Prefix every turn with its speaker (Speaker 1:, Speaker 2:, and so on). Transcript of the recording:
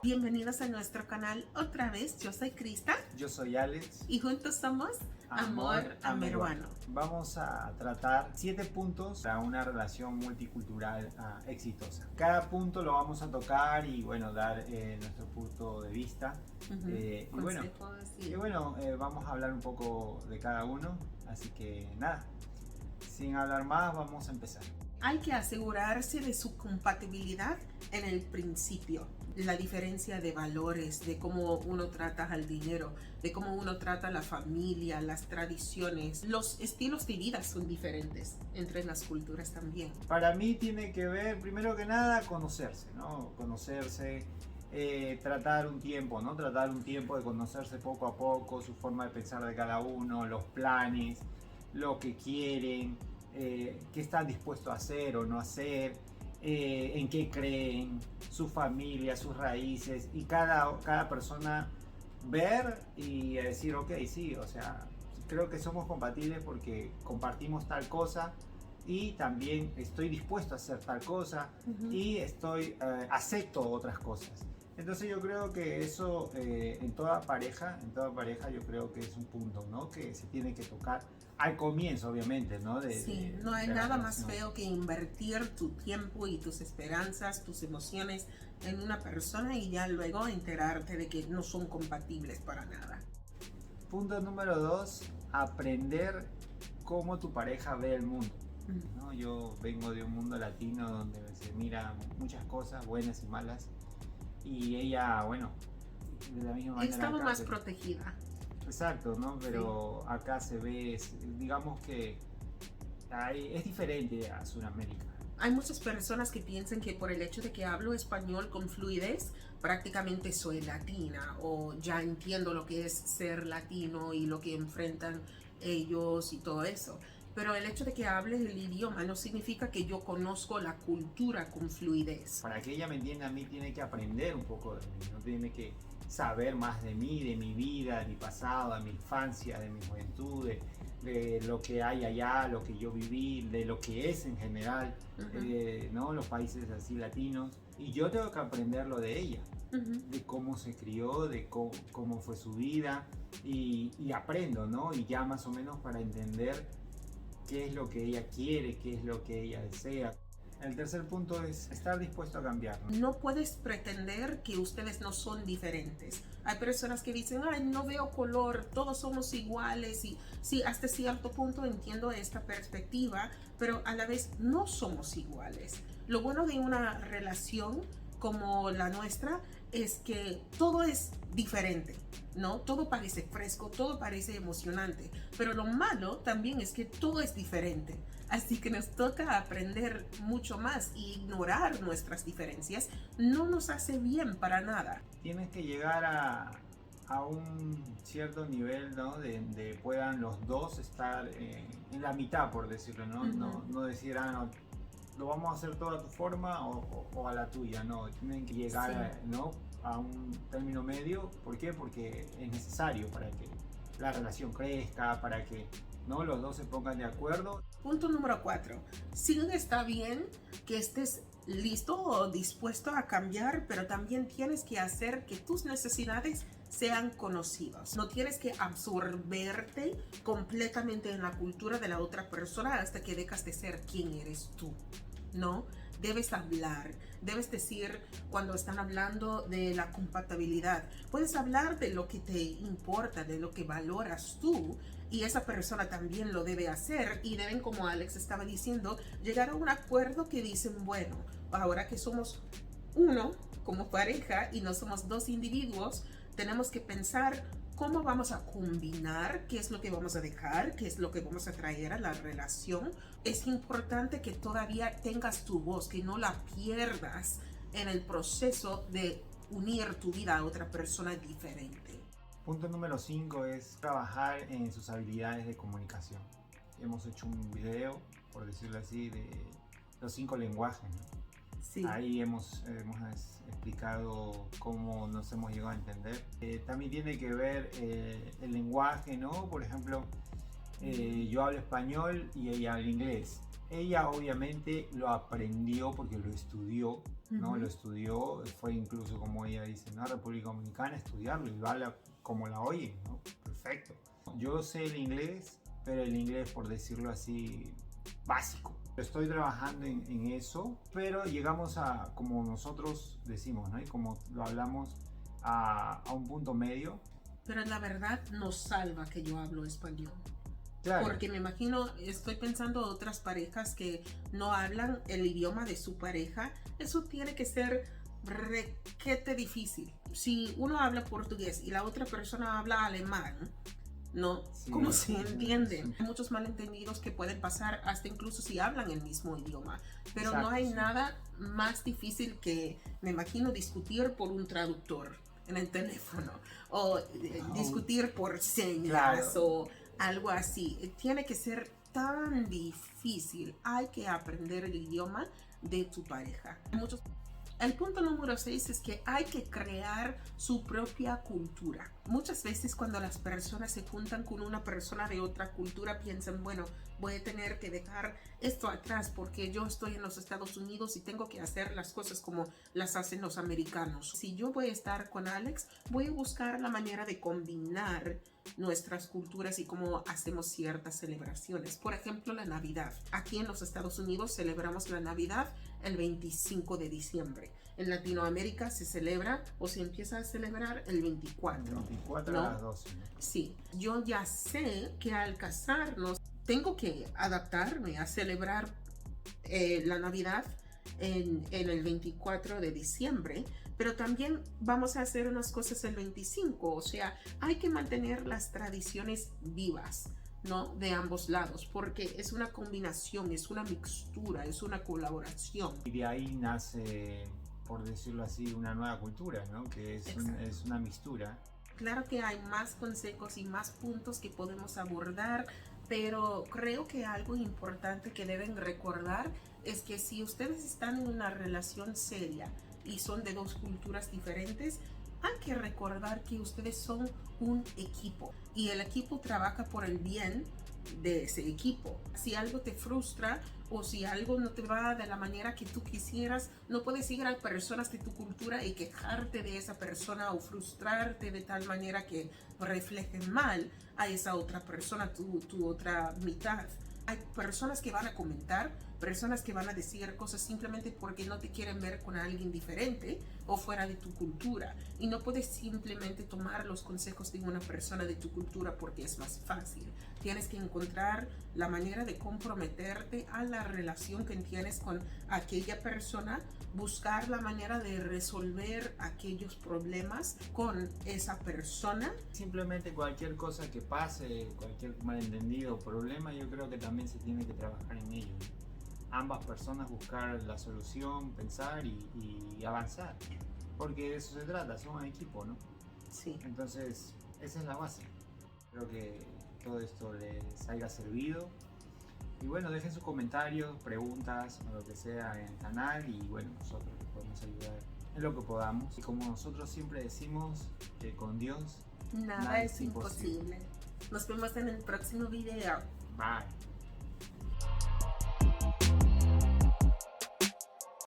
Speaker 1: Bienvenidos a nuestro canal otra vez. Yo soy Krista.
Speaker 2: Yo soy Alex.
Speaker 1: Y juntos somos Amor Ameruano.
Speaker 2: Vamos a tratar 7 puntos para una relación multicultural exitosa. Cada punto lo vamos a tocar y bueno, dar nuestro punto de vista. Vamos a hablar un poco de cada uno. Así que nada, sin hablar más, vamos a empezar.
Speaker 1: Hay que asegurarse de su compatibilidad en el principio. La diferencia de valores, de cómo uno trata al dinero, de cómo uno trata a la familia, las tradiciones, los estilos de vida son diferentes entre las culturas también.
Speaker 2: Para mí tiene que ver, primero que nada, conocerse, ¿no? Conocerse, tratar un tiempo, ¿no? Tratar un tiempo de conocerse poco a poco, su forma de pensar de cada uno, los planes, lo que quieren, qué están dispuestos a hacer o no hacer, en qué creen, su familia, sus raíces, y cada persona ver y decir, ok, sí, o sea, creo que somos compatibles porque compartimos tal cosa y también estoy dispuesto a hacer tal cosa y acepto otras cosas. Entonces yo creo que eso en toda pareja yo creo que es un punto, ¿no? Que se tiene que tocar al comienzo, obviamente, ¿no?
Speaker 1: No hay nada más feo que invertir tu tiempo y tus esperanzas, tus emociones en una persona y ya luego enterarte de que no son compatibles para nada.
Speaker 2: Punto número 2, aprender cómo tu pareja ve el mundo. ¿No? Yo vengo de un mundo latino donde se mira muchas cosas, buenas y malas. Y ella, bueno, de la misma manera
Speaker 1: estaba más protegida.
Speaker 2: Exacto, ¿no? Pero sí, acá se ve, digamos que es diferente a Sudamérica.
Speaker 1: Hay muchas personas que piensan que por el hecho de que hablo español con fluidez, prácticamente soy latina o ya entiendo lo que es ser latino y lo que enfrentan ellos y todo eso. Pero el hecho de que hable el idioma no significa que yo conozco la cultura con fluidez.
Speaker 2: Para que ella me entienda a mí tiene que aprender un poco de mí, ¿no? Tiene que saber más de mí, de mi vida, de mi pasado, de mi infancia, de mi juventud, de lo que hay allá, lo que yo viví, de lo que es en general, ¿no? Los países así latinos. Y yo tengo que aprender lo de ella, de cómo se crió, de cómo fue su vida y aprendo, ¿no? Y ya más o menos para entender qué es lo que ella quiere, qué es lo que ella desea. El tercer punto es estar dispuesto a cambiar.
Speaker 1: No puedes pretender que ustedes no son diferentes. Hay personas que dicen, ay, no veo color, todos somos iguales. Y sí, hasta cierto punto entiendo esta perspectiva, pero a la vez no somos iguales. Lo bueno de una relación como la nuestra es que todo es diferente, ¿no? Todo parece fresco, todo parece emocionante, pero lo malo también es que todo es diferente. Así que nos toca aprender mucho más y ignorar nuestras diferencias no nos hace bien para nada.
Speaker 2: Tienes que llegar a un cierto nivel, ¿no? De puedan los dos estar en la mitad, por decirlo, ¿no? No decir, no, lo vamos a hacer todo a tu forma o a la tuya, no, tienen que llegar ¿no? a un término medio. ¿Por qué? Porque es necesario para que la relación crezca, para que ¿no? los dos se pongan de acuerdo.
Speaker 1: Punto número 4. Sí, está bien que estés listo o dispuesto a cambiar, pero también tienes que hacer que tus necesidades sean conocidas. No tienes que absorberte completamente en la cultura de la otra persona hasta que dejas de ser quien eres tú. No, debes hablar, debes decir cuando están hablando de la compatibilidad. Puedes hablar de lo que te importa, de lo que valoras tú, y esa persona también lo debe hacer, y deben, como Alex estaba diciendo, llegar a un acuerdo que dicen, bueno, ahora que somos uno como pareja y no somos dos individuos, tenemos que pensar cómo vamos a combinar, qué es lo que vamos a dejar, qué es lo que vamos a traer a la relación. Es importante que todavía tengas tu voz, que no la pierdas en el proceso de unir tu vida a otra persona diferente.
Speaker 2: Punto número 5 es trabajar en sus habilidades de comunicación. Hemos hecho un video, por decirlo así, de los 5 lenguajes, ¿no?
Speaker 1: Sí.
Speaker 2: Ahí hemos explicado cómo nos hemos llegado a entender. También tiene que ver el lenguaje, ¿no? Por ejemplo, yo hablo español y ella habla inglés. Ella obviamente lo aprendió porque lo estudió, ¿no?
Speaker 1: Ujú.
Speaker 2: Lo estudió, fue incluso, como ella dice, ¿no? República Dominicana a estudiarlo y habla como la oye, ¿no? Perfecto. Yo sé el inglés, pero el inglés, por decirlo así, básico. Estoy trabajando en eso, pero llegamos a, como nosotros decimos, ¿no? Y como lo hablamos, a un punto medio.
Speaker 1: Pero la verdad nos salva que yo hablo español.
Speaker 2: Claro,
Speaker 1: Porque me imagino, estoy pensando otras parejas que no hablan el idioma de su pareja. Eso tiene que ser requete difícil. Si uno habla portugués y la otra persona habla alemán, ¿no?
Speaker 2: sí,
Speaker 1: ¿Cómo se entiende?
Speaker 2: sí.
Speaker 1: Hay muchos malentendidos que pueden pasar hasta incluso si hablan el mismo idioma. Pero no
Speaker 2: Exacto,
Speaker 1: hay
Speaker 2: sí.
Speaker 1: nada más difícil que, me imagino, discutir por un traductor en el teléfono o discutir por señas
Speaker 2: Claro.
Speaker 1: o algo así. Tiene que ser tan difícil. Hay que aprender el idioma de tu pareja. Muchos el punto número 6 es que hay que crear su propia cultura. Muchas veces cuando las personas se juntan con una persona de otra cultura piensan, bueno, voy a tener que dejar esto atrás porque yo estoy en los Estados Unidos y tengo que hacer las cosas como las hacen los americanos. Si yo voy a estar con Alex, voy a buscar la manera de combinar nuestras culturas y cómo hacemos ciertas celebraciones. Por ejemplo, la Navidad. Aquí en los Estados Unidos celebramos la Navidad el 25 de diciembre. En Latinoamérica se celebra o se empieza a celebrar el 24.
Speaker 2: 24
Speaker 1: ¿no?
Speaker 2: a las 12, ¿no?
Speaker 1: Sí, yo ya sé que al casarnos tengo que adaptarme a celebrar la Navidad en el 24 de diciembre, pero también vamos a hacer unas cosas el 25, o sea, hay que mantener las tradiciones vivas, ¿no? De ambos lados, porque es una combinación, es una mixtura, es una colaboración.
Speaker 2: Y de ahí nace, por decirlo así, una nueva cultura, ¿no? Que es una mixtura.
Speaker 1: Claro que hay más consejos y más puntos que podemos abordar, pero creo que algo importante que deben recordar es que si ustedes están en una relación seria y son de dos culturas diferentes, hay que recordar que ustedes son un equipo y el equipo trabaja por el bien de ese equipo. Si algo te frustra o si algo no te va de la manera que tú quisieras, no puedes ir a personas de tu cultura y quejarte de esa persona o frustrarte de tal manera que reflejen mal a esa otra persona, tu otra mitad. Hay personas que van a comentar, personas que van a decir cosas simplemente porque no te quieren ver con alguien diferente o fuera de tu cultura. Y no puedes simplemente tomar los consejos de una persona de tu cultura porque es más fácil. Tienes que encontrar la manera de comprometerte a la relación que tienes con aquella persona, buscar la manera de resolver aquellos problemas con esa persona.
Speaker 2: Simplemente cualquier cosa que pase, cualquier malentendido o problema, yo creo que también se tiene que trabajar en ello. Ambas personas buscar la solución, pensar y avanzar. Porque de eso se trata, somos equipo, ¿no?
Speaker 1: Sí.
Speaker 2: Entonces, esa es la base. Espero que todo esto les haya servido. Y bueno, dejen sus comentarios, preguntas o lo que sea en el canal y bueno, nosotros les podemos ayudar en lo que podamos. Y como nosotros siempre decimos, que con Dios
Speaker 1: Nada es imposible. Nos vemos en el próximo video.
Speaker 2: Bye.